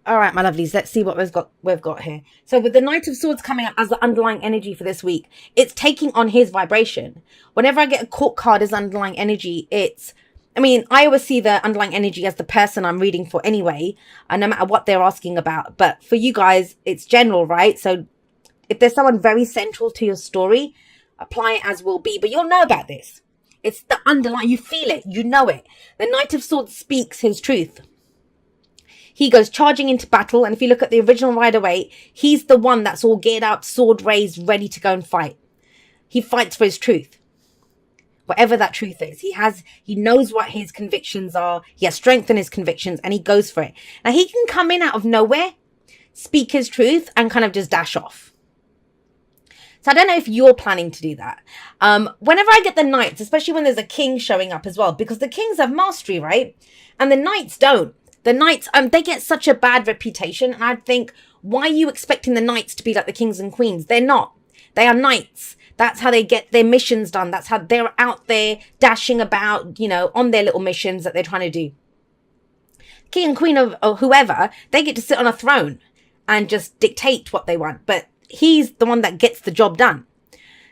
All right, my lovelies, let's see what we've got here. So with the Knight of Swords coming up as the underlying energy for this week, it's taking on his vibration. Whenever I get a court card as underlying energy, I always see the underlying energy as the person I'm reading for anyway, and no matter what they're asking about. But for you guys, it's general, right? So if there's someone very central to your story, apply it as will be. But you'll know about this. It's the underlying, you feel it, you know it. The Knight of Swords speaks his truth. He goes charging into battle, and if you look at the original Rider-Waite, he's the one that's all geared up, sword raised, ready to go and fight. He fights for his truth. Whatever that truth is, he knows what his convictions are. He has strength in his convictions, and he goes for it. Now, he can come in out of nowhere, speak his truth, and kind of just dash off. So I don't know if you're planning to do that. Whenever I get the knights, especially when there's a king showing up as well, because the kings have mastery, right? And the knights don't. The knights, they get such a bad reputation. And I think, why are you expecting the knights to be like the kings and queens? They're not. They are knights. That's how they get their missions done. That's how they're out there dashing about, on their little missions that they're trying to do. King and queen of whoever, they get to sit on a throne and just dictate what they want. But he's the one that gets the job done.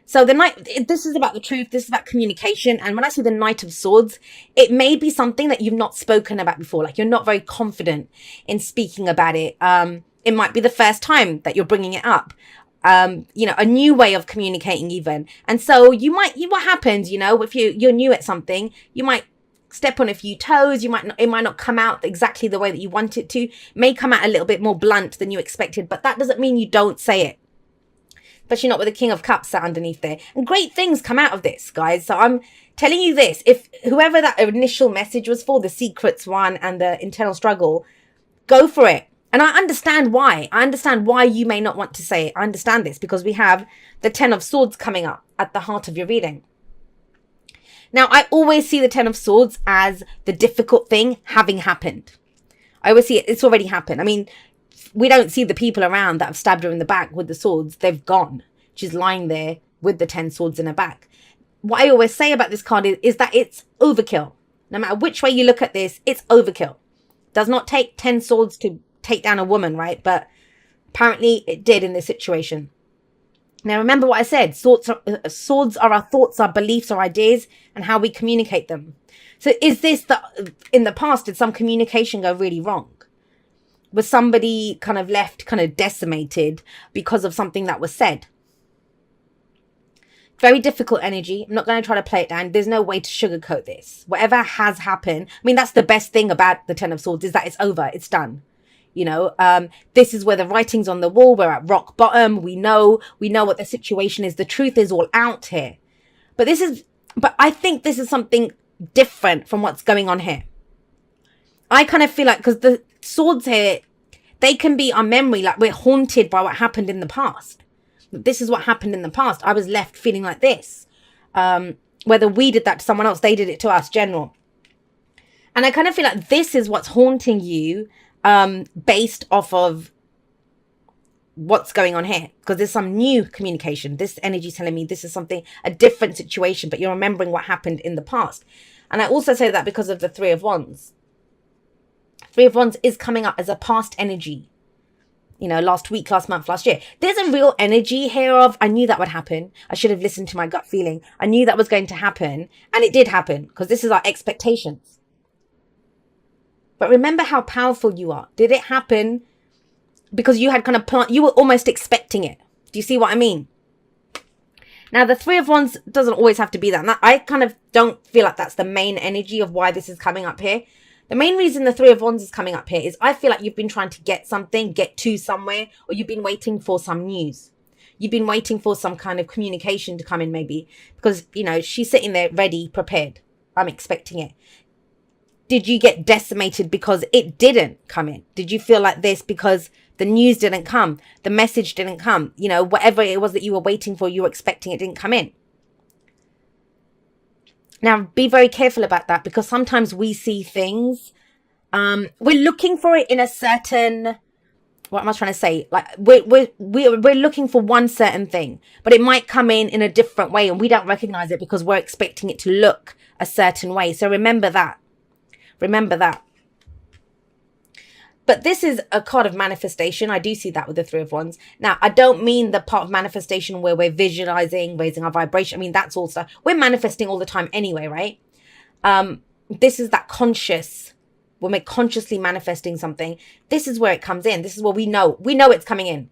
So the knight, this is about the truth. This is about communication. And when I see the Knight of Swords, it may be something that you've not spoken about before. Like, you're not very confident in speaking about it. It might be the first time that you're bringing it up. A new way of communicating even. And so what happens, if you're new at something, you might step on a few toes. It might not come out exactly the way that you want it to. It may come out a little bit more blunt than you expected, but that doesn't mean you don't say it. Especially not with the King of Cups sat underneath there. And great things come out of this, guys. So I'm telling you this. If whoever that initial message was for, the secrets one and the internal struggle, go for it. And I understand why. I understand why you may not want to say it. I understand this because we have the Ten of Swords coming up at the heart of your reading. Now, I always see the Ten of Swords as the difficult thing having happened. I always see it. It's already happened. I mean, we don't see the people around that have stabbed her in the back with the swords. They've gone. She's lying there with the 10 swords in her back. What I always say about this card is that it's overkill. No matter which way you look at this, it's overkill. Does not take 10 swords to take down a woman, right? But apparently it did in this situation. Now, remember what I said. Swords are our thoughts, our beliefs, our ideas, and how we communicate them. So is this in the past, did some communication go really wrong? Was somebody kind of left kind of decimated because of something that was said? Very difficult energy. I'm not going to try to play it down. There's no way to sugarcoat this. Whatever has happened. I mean, that's the best thing about the Ten of Swords is that it's over. It's done. This is where the writing's on the wall. We're at rock bottom. We know what the situation is. The truth is all out here. But I think this is something different from what's going on here. I kind of feel like, because the swords here, they can be our memory, like we're haunted by what happened in the past. This is what happened in the past. I was left feeling like this. Whether we did that to someone else, they did it to us, general. And I kind of feel like this is what's haunting you, based off of what's going on here. Because there's some new communication. This energy is telling me this is a different situation, but you're remembering what happened in the past. And I also say that because of the Three of Wands. Three of Wands is coming up as a past energy. Last week, last month, last year. There's a real energy here of, I knew that would happen. I should have listened to my gut feeling. I knew that was going to happen. And it did happen, because this is our expectations. But remember how powerful you are. Did it happen because you had kind of you were almost expecting it? Do you see what I mean? Now, the Three of Wands doesn't always have to be that. And I kind of don't feel like that's the main energy of why this is coming up here. The main reason the Three of Wands is coming up here is I feel like you've been trying to get to somewhere, or you've been waiting for some news. You've been waiting for some kind of communication to come in, maybe, because, she's sitting there ready, prepared. I'm expecting it. Did you get decimated because it didn't come in? Did you feel like this because the news didn't come? The message didn't come? Whatever it was that you were waiting for, you were expecting, it didn't come in. Now, be very careful about that, because sometimes we see things, we're looking for it in a certain, what am I trying to say? Like, we're looking for one certain thing, but it might come in a different way, and we don't recognize it because we're expecting it to look a certain way. So remember that. Remember that. But this is a card of manifestation. I do see that with the Three of Wands. Now, I don't mean the part of manifestation where we're visualizing, raising our vibration. I mean, that's all stuff. We're manifesting all the time anyway, right? This is that conscious, when we're consciously manifesting something. This is where it comes in. This is where we know it's coming in.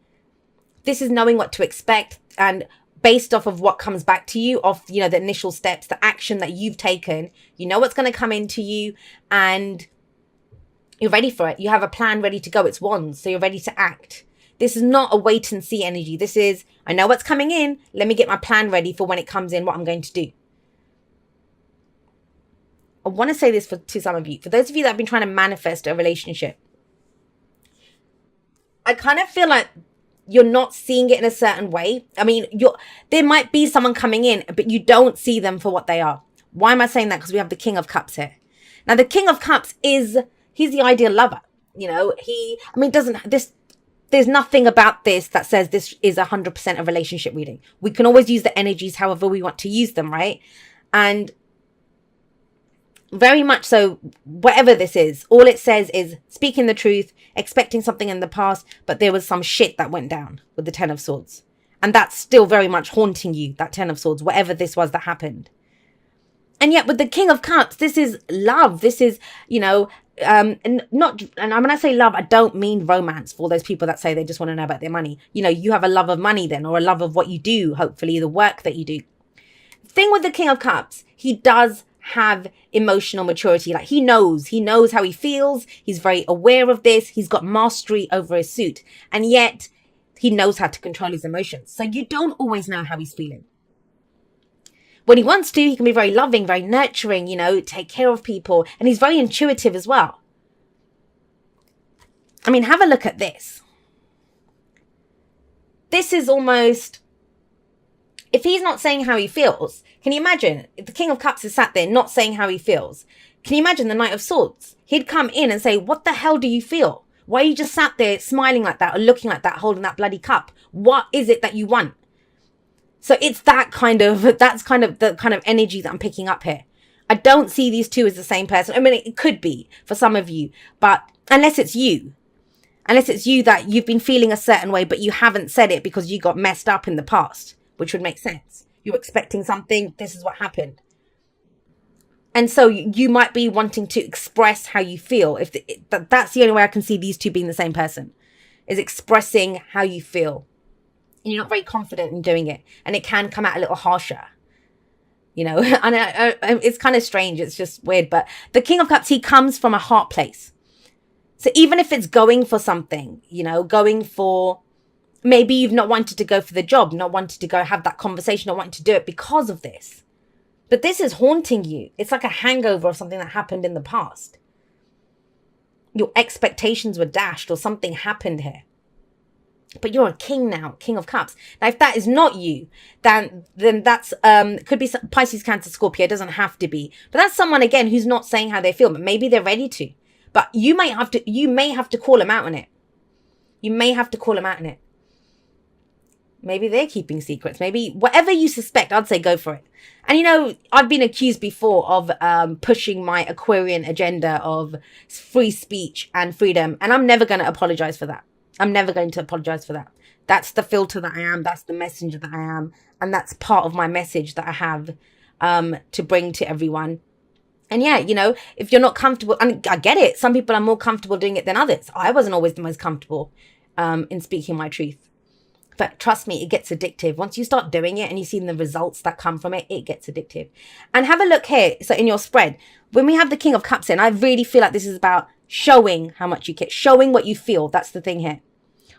This is knowing what to expect, and based off of what comes back to you, off, the initial steps, the action that you've taken, you know what's going to come into you, and you're ready for it. You have a plan ready to go. It's Wands, so you're ready to act. This is not a wait and see energy. This is, I know what's coming in. Let me get my plan ready for when it comes in, what I'm going to do. I want to say this to some of you. For those of you that have been trying to manifest a relationship, I kind of feel like you're not seeing it in a certain way. I mean, there might be someone coming in, but you don't see them for what they are. Why am I saying that? Because we have the King of Cups here. Now, the King of Cups he's the ideal lover. There's nothing about this that says this is 100% a relationship reading. We can always use the energies however we want to use them, right? And very much so, whatever this is, all it says is speaking the truth, expecting something in the past, but there was some shit that went down with the Ten of Swords. And that's still very much haunting you, that Ten of Swords, whatever this was that happened. And yet with the King of Cups, this is love. This is, and when I say love, I don't mean romance for those people that say they just want to know about their money. You have a love of money then, or a love of what you do, hopefully the work that you do. Thing with the King of Cups, he does have emotional maturity. Like he knows how he feels. He's very aware of this. He's got mastery over his suit, and yet he knows how to control his emotions. So you don't always know how he's feeling. When he wants to, he can be very loving, very nurturing, take care of people. And he's very intuitive as well. I mean, have a look at this. This is almost, if he's not saying how he feels, can you imagine if the King of Cups is sat there not saying how he feels? Can you imagine the Knight of Swords? He'd come in and say, what the hell do you feel? Why are you just sat there smiling like that or looking like that, holding that bloody cup? What is it that you want? So it's that's kind of the kind of energy that I'm picking up here. I don't see these two as the same person. I mean, it could be for some of you, but unless it's you that you've been feeling a certain way, but you haven't said it because you got messed up in the past, which would make sense. You're expecting something. This is what happened. And so you might be wanting to express how you feel. That's the only way I can see these two being the same person, is expressing how you feel. And you're not very confident in doing it. And it can come out a little harsher. And it's kind of strange. It's just weird. But the King of Cups, he comes from a heart place. So even if it's going for something, going for, maybe you've not wanted to go for the job, not wanted to go have that conversation, not wanting to do it because of this. But this is haunting you. It's like a hangover of something that happened in the past. Your expectations were dashed or something happened here. But you're a king now, King of Cups. Now, if that is not you, then that's could be Pisces, Cancer, Scorpio. It doesn't have to be. But that's someone, again, who's not saying how they feel, but maybe they're ready to. But you may have to call them out on it. You may have to call them out on it. Maybe they're keeping secrets. Maybe whatever you suspect, I'd say go for it. And I've been accused before of pushing my Aquarian agenda of free speech and freedom. And I'm never going to apologize for that. I'm never going to apologize for that. That's the filter that I am. That's the messenger that I am. And that's part of my message that I have to bring to everyone. And yeah, if you're not comfortable, and I get it. Some people are more comfortable doing it than others. I wasn't always the most comfortable in speaking my truth. But trust me, it gets addictive. Once you start doing it and you see the results that come from it, it gets addictive. And have a look here. So in your spread, when we have the King of Cups in, I really feel like this is about showing how much you care, showing what you feel. That's the thing here.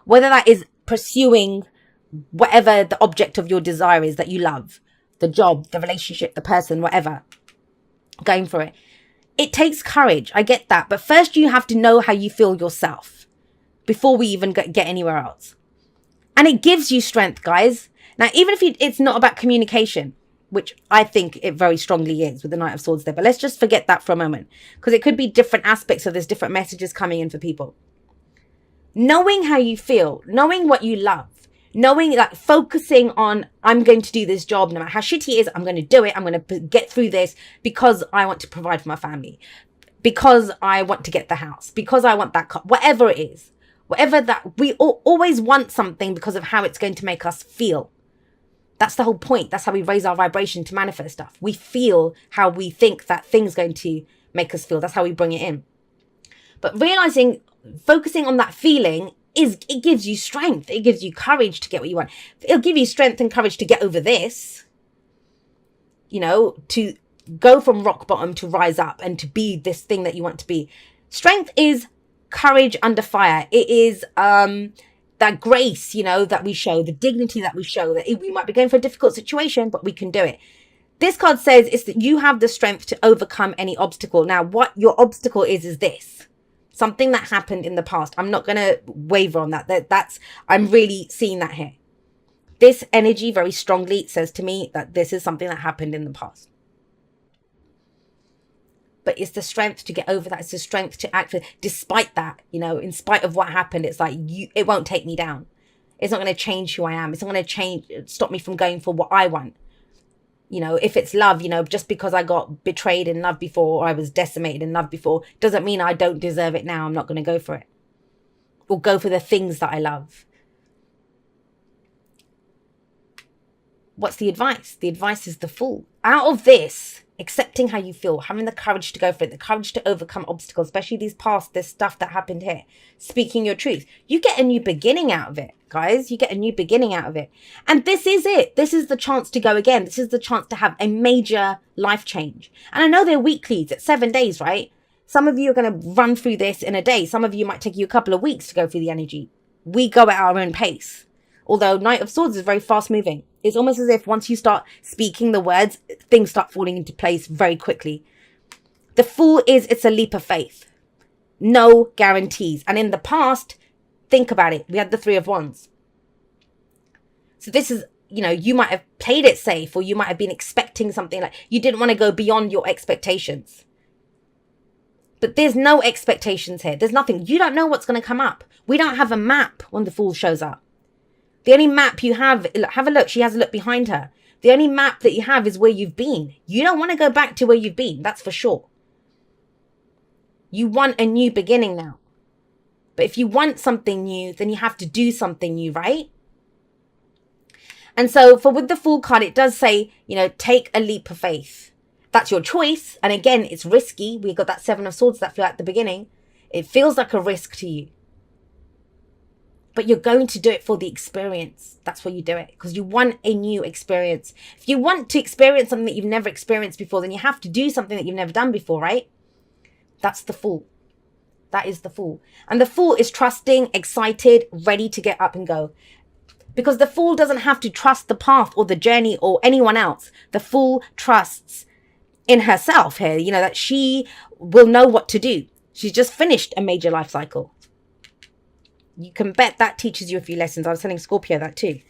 Whether that is pursuing whatever the object of your desire is that you love, the job, the relationship, the person, whatever, going for it. It takes courage. I get that. But first you have to know how you feel yourself before we even get anywhere else. And it gives you strength, guys. Now, even if it's not about communication, which I think it very strongly is with the Knight of Swords there, but let's just forget that for a moment, because it could be different aspects of this, different messages coming in for people. Knowing how you feel, knowing what you love, knowing, like, focusing on, I'm going to do this job, no matter how shitty it is, I'm going to do it. I'm going to get through this because I want to provide for my family. because I want to get the house, because I want that car, whatever it is, whatever that we always want something because of how it's going to make us feel. That's the whole point. That's how we raise our vibration to manifest stuff. We feel how we think that thing's going to make us feel. That's how we bring it in. But realizing, focusing on that feeling it gives you strength. It gives you courage to get what you want. It'll give you strength and courage to get over this, you know, to go from rock bottom to rise up and to be this thing that you want to be. Strength is courage under fire. It is that grace, you know, that we show, the dignity that we show, that we might be going for a difficult situation, but we can do it. This card says is that you have the strength to overcome any obstacle. Now, what your obstacle is this. Something that happened in the past. I'm not going to waver on that. I'm really seeing that here. This energy very strongly says to me that this is something that happened in the past. But it's the strength to get over that. It's the strength to act despite that, you know, in spite of what happened. It's like, it won't take me down. It's not going to change who I am. It's not going to stop me from going for what I want. You know, if it's love, you know, just because I got betrayed in love before, or I was decimated in love before, doesn't mean I don't deserve it now. I'm not going to go for it. Or go for the things that I love. What's the advice? The advice is the Fool. Out of this, accepting how you feel, having the courage to go for it, the courage to overcome obstacles, especially this stuff that happened here, speaking your truth, you get a new beginning out of it, guys. You get a new beginning out of it. And this is it. This is the chance to go again. This is the chance to have a major life change. And I know they're weeklies. It's 7 days, right? Some of you are going to run through this in a day. Some of you might take you a couple of weeks to go through the energy. We go at our own pace. Although Knight of Swords is very fast moving. It's almost as if once you start speaking the words, things start falling into place very quickly. The Fool it's a leap of faith. No guarantees. And in the past, think about it. We had the Three of Wands. So this is, you know, you might have played it safe, or you might have been expecting something, like you didn't want to go beyond your expectations. But there's no expectations here. There's nothing. You don't know what's going to come up. We don't have a map when the Fool shows up. The only map you have a look. She has a look behind her. The only map that you have is where you've been. You don't want to go back to where you've been. That's for sure. You want a new beginning now. But if you want something new, then you have to do something new, right? And so with the Fool card, it does say, you know, take a leap of faith. That's your choice. And again, it's risky. We got that Seven of Swords that flew at the beginning. It feels like a risk to you. But you're going to do it for the experience. That's why you do it. Because you want a new experience. If you want to experience something that you've never experienced before, then you have to do something that you've never done before, right? That's the Fool. That is the Fool. And the Fool is trusting, excited, ready to get up and go. Because the Fool doesn't have to trust the path or the journey or anyone else. The Fool trusts in herself here, you know, that she will know what to do. She's just finished a major life cycle. You can bet that teaches you a few lessons. I was telling Scorpio that too.